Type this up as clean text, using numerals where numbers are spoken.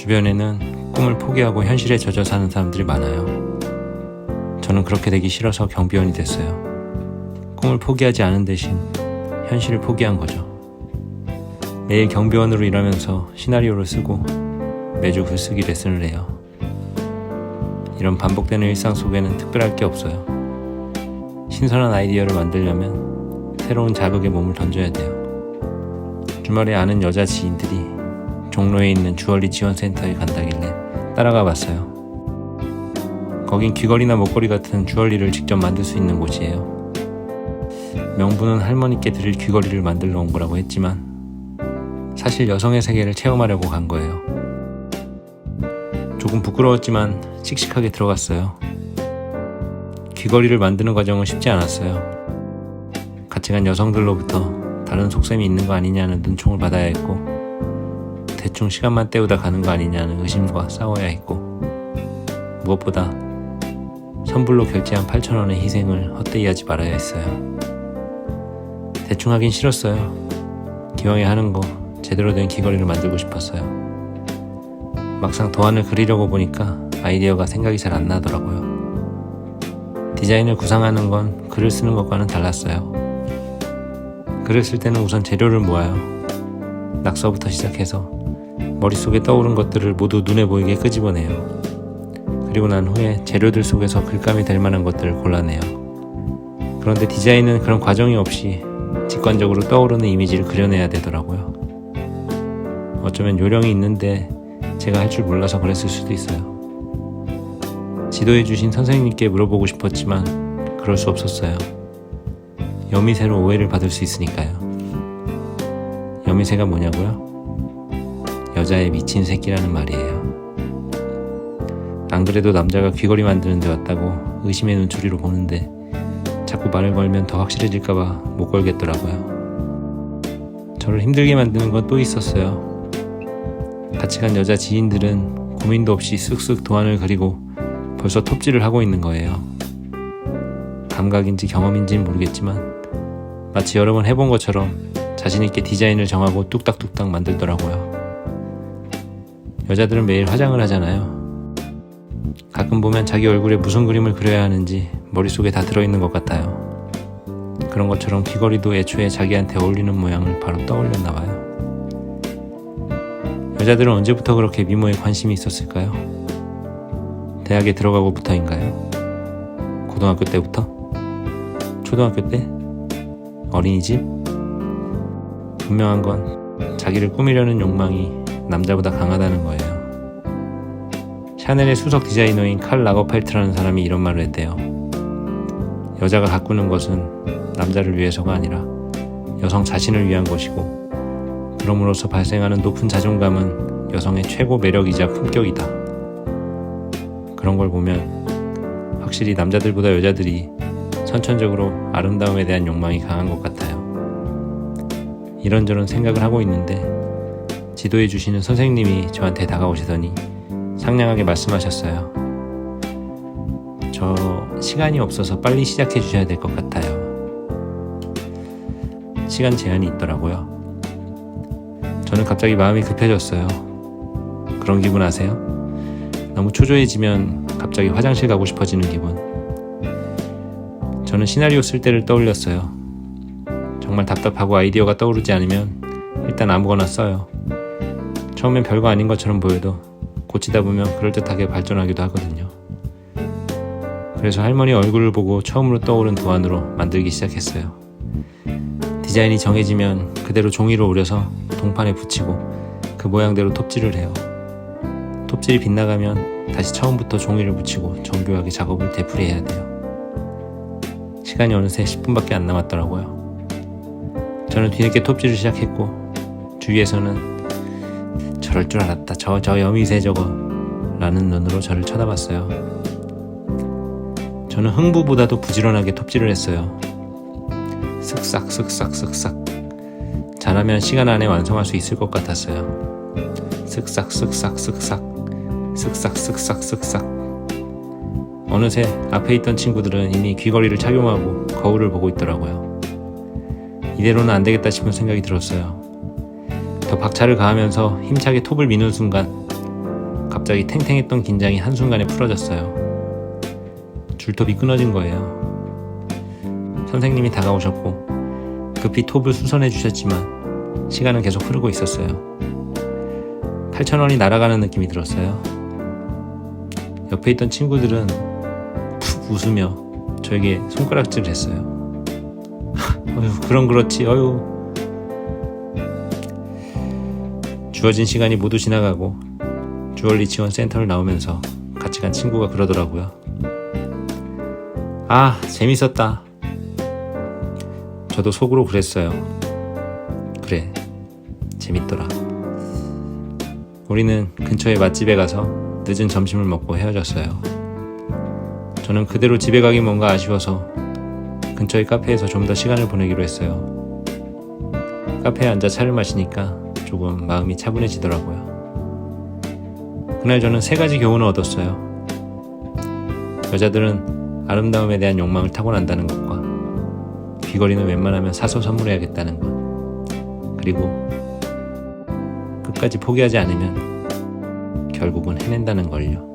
주변에는 꿈을 포기하고 현실에 젖어 사는 사람들이 많아요. 저는 그렇게 되기 싫어서 경비원이 됐어요. 꿈을 포기하지 않은 대신 현실을 포기한 거죠. 매일 경비원으로 일하면서 시나리오를 쓰고 매주 글쓰기 레슨을 해요. 이런 반복되는 일상 속에는 특별할 게 없어요. 신선한 아이디어를 만들려면 새로운 자극에 몸을 던져야 돼요. 주말에 아는 여자 지인들이 종로에 있는 주얼리 지원센터에 간다길래 따라가 봤어요. 거긴 귀걸이나 목걸이 같은 주얼리를 직접 만들 수 있는 곳이에요. 명분은 할머니께 드릴 귀걸이를 만들러 온 거라고 했지만 사실 여성의 세계를 체험하려고 간 거예요. 조금 부끄러웠지만 씩씩하게 들어갔어요. 귀걸이를 만드는 과정은 쉽지 않았어요. 같이 간 여성들로부터 다른 속셈이 있는 거 아니냐는 눈총을 받아야 했고, 대충 시간만 때우다 가는 거 아니냐는 의심과 싸워야 했고, 무엇보다 선불로 결제한 8,000원의 희생을 헛되이 하지 말아야 했어요. 대충 하긴 싫었어요. 기왕에 하는 거 제대로 된 귀걸이를 만들고 싶었어요. 막상 도안을 그리려고 보니까 아이디어가 생각이 잘 안 나더라고요. 디자인을 구상하는 건 글을 쓰는 것과는 달랐어요. 글을 쓸 때는 우선 재료를 모아요. 낙서부터 시작해서 머릿속에 떠오른 것들을 모두 눈에 보이게 끄집어내요. 그리고 난 후에 재료들 속에서 글감이 될 만한 것들을 골라내요. 그런데 디자인은 그런 과정이 없이 직관적으로 떠오르는 이미지를 그려내야 되더라고요. 어쩌면 요령이 있는데 제가 할 줄 몰라서 그랬을 수도 있어요. 지도해주신 선생님께 물어보고 싶었지만 그럴 수 없었어요. 여미새로 오해를 받을 수 있으니까요. 여미새가 뭐냐고요? 여자의 미친 새끼라는 말이에요. 안 그래도 남자가 귀걸이 만드는 데 왔다고 의심의 눈초리로 보는데 자꾸 말을 걸면 더 확실해질까봐 못 걸겠더라고요. 저를 힘들게 만드는 건 또 있었어요. 같이 간 여자 지인들은 고민도 없이 쓱쓱 도안을 그리고 벌써 톱질을 하고 있는 거예요. 감각인지 경험인지는 모르겠지만 마치 여러 번 해본 것처럼 자신있게 디자인을 정하고 뚝딱뚝딱 만들더라고요. 여자들은 매일 화장을 하잖아요. 가끔 보면 자기 얼굴에 무슨 그림을 그려야 하는지 머릿속에 다 들어있는 것 같아요. 그런 것처럼 귀걸이도 애초에 자기한테 어울리는 모양을 바로 떠올렸나 봐요. 여자들은 언제부터 그렇게 미모에 관심이 있었을까요? 대학에 들어가고부터인가요? 고등학교 때부터? 초등학교 때? 어린이집? 분명한 건 자기를 꾸미려는 욕망이 남자보다 강하다는 거예요. 샤넬의 수석 디자이너인 칼 라거펠트라는 사람이 이런 말을 했대요. 여자가 가꾸는 것은 남자를 위해서가 아니라 여성 자신을 위한 것이고, 그럼으로써 발생하는 높은 자존감은 여성의 최고 매력이자 품격이다. 그런 걸 보면 확실히 남자들보다 여자들이 선천적으로 아름다움에 대한 욕망이 강한 것 같아요. 이런저런 생각을 하고 있는데 지도해 주시는 선생님이 저한테 다가오시더니 상냥하게 말씀하셨어요. 저 시간이 없어서 빨리 시작해 주셔야 될 것 같아요. 시간 제한이 있더라고요. 저는 갑자기 마음이 급해졌어요. 그런 기분 아세요? 너무 초조해지면 갑자기 화장실 가고 싶어지는 기분. 저는 시나리오 쓸 때를 떠올렸어요. 정말 답답하고 아이디어가 떠오르지 않으면 일단 아무거나 써요. 처음엔 별거 아닌 것처럼 보여도 고치다 보면 그럴듯하게 발전하기도 하거든요. 그래서 할머니 얼굴을 보고 처음으로 떠오른 도안으로 만들기 시작했어요. 디자인이 정해지면 그대로 종이로 오려서 동판에 붙이고 그 모양대로 톱질을 해요. 톱질이 빗나가면 다시 처음부터 종이를 붙이고 정교하게 작업을 되풀이해야 돼요. 시간이 어느새 10분밖에 안 남았더라고요. 저는 뒤늦게 톱질을 시작했고 주위에서는 저럴 줄 알았다, 저 여미새 저거 라는 눈으로 저를 쳐다봤어요. 저는 흥부보다도 부지런하게 톱질을 했어요. 쓱싹 쓱싹 쓱싹. 잘하면 시간 안에 완성할 수 있을 것 같았어요. 쓱싹 쓱싹 쓱싹 쓱싹 쓱싹 쓱싹. 어느새 앞에 있던 친구들은 이미 귀걸이를 착용하고 거울을 보고 있더라고요. 이대로는 안 되겠다 싶은 생각이 들었어요. 더 박차를 가하면서 힘차게 톱을 미는 순간 갑자기 탱탱했던 긴장이 한순간에 풀어졌어요. 줄톱이 끊어진 거예요. 선생님이 다가오셨고 급히 톱을 수선해 주셨지만 시간은 계속 흐르고 있었어요. 8,000원이 날아가는 느낌이 들었어요. 옆에 있던 친구들은 푹 웃으며 저에게 손가락질을 했어요. 어휴, 그럼 그렇지, 어휴. 주어진 시간이 모두 지나가고 주얼리 지원 센터를 나오면서 같이 간 친구가 그러더라고요. 아, 재밌었다. 저도 속으로 그랬어요. 그래, 재밌더라. 우리는 근처의 맛집에 가서 늦은 점심을 먹고 헤어졌어요. 저는 그대로 집에 가기 뭔가 아쉬워서 근처의 카페에서 좀 더 시간을 보내기로 했어요. 카페에 앉아 차를 마시니까 조금 마음이 차분해지더라고요. 그날 저는 3가지 교훈을 얻었어요. 여자들은 아름다움에 대한 욕망을 타고난다는 것과 귀걸이는 웬만하면 사서 선물해야겠다는 것, 그리고 끝까지 포기하지 않으면 결국은 해낸다는 걸요.